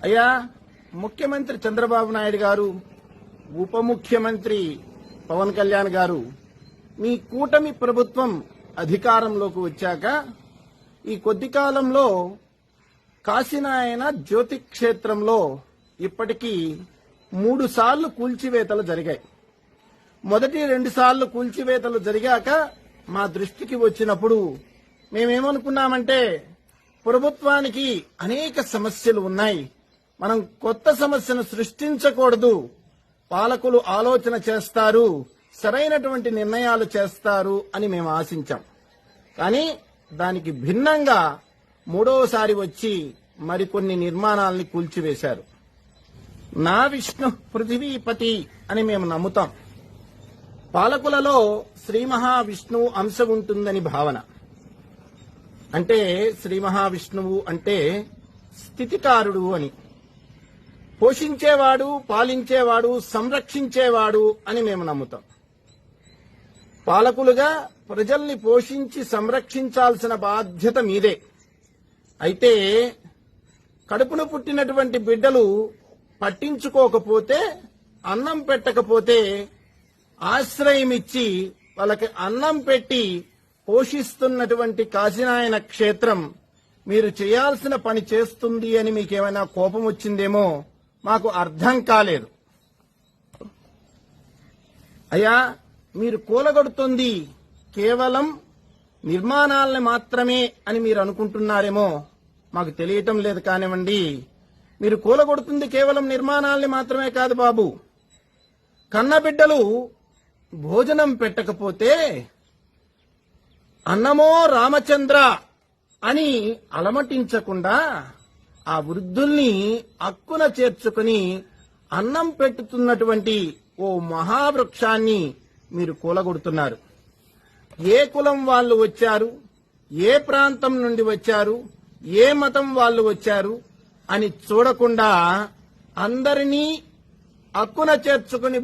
అయ్యా, ముఖ్యమంత్రి చంద్రబాబు నాయుడు గారు, ఉప ముఖ్యమంత్రి పవన్ కళ్యాణ్ గారు, మీ కూటమి ప్రభుత్వం అధికారంలోకి వచ్చాక ఈ కొద్ది కాలంలో కాశీనాయన జ్యోతి క్షేత్రంలో ఇప్పటికీ 3 సార్లు కూల్చివేతలు జరిగాయి. మొదటి 2 సార్లు కూల్చివేతలు జరిగాక మా దృష్టికి వచ్చినప్పుడు మేమేమనుకున్నామంటే, ప్రభుత్వానికి అనేక సమస్యలు ఉన్నాయి, మనం కొత్త సమస్యను సృష్టించకూడదు, పాలకులు ఆలోచన చేస్తారు, సరైనటువంటి నిర్ణయాలు చేస్తారు అని మేము ఆశించాం. కానీ దానికి భిన్నంగా 3వసారి వచ్చి మరికొన్ని నిర్మాణాలని కూల్చివేశారు. నా విష్ణు పృథివీపతి అని మేము నమ్ముతాం. పాలకులలో శ్రీ మహావిష్ణువు అంశం ఉంటుందని భావన. అంటే శ్రీ మహావిష్ణువు అంటే స్థితికారుడు అని, పోషించేవాడు, పాలించేవాడు, సంరక్షించేవాడు అని మేము నమ్ముతాం. పాలకులుగా ప్రజల్ని పోషించి సంరక్షించాల్సిన బాధ్యత మీదే. అయితే కడుపున పుట్టినటువంటి బిడ్డలు పట్టించుకోకపోతే, అన్నం పెట్టకపోతే ఆశ్రయమిచ్చి వాళ్ళకి అన్నం పెట్టి పోషిస్తున్నటువంటి కాశీనాయన క్షేత్రం మీరు చేయాల్సిన పని చేస్తుంది అని మీకేమైనా కోపం వచ్చిందేమో మాకు అర్థం కాలేదు. అయ్యా, మీరు కూలగొడుతుంది కేవలం నిర్మాణాలని మాత్రమే అని మీరు అనుకుంటున్నారేమో, మాకు తెలియటం లేదు కానివ్వండి. మీరు కూలగొడుతుంది కేవలం నిర్మాణాలని మాత్రమే కాదు బాబు. కన్నబిడ్డలు భోజనం పెట్టకపోతే అన్నమో రామచంద్ర అని అలమటించకుండా ఆ వృద్ధుల్ని అక్కున చేర్చుకుని అన్నం పెట్టుతున్నటువంటి ఓ మహావృక్షాన్ని మీరు కూలగొడుతున్నారు. ఏ కులం వాళ్ళు వచ్చారు, ఏ ప్రాంతం నుండి వచ్చారు, ఏ మతం వాళ్ళు వచ్చారు అని చూడకుండా అందరినీ అక్కున చేర్చుకుని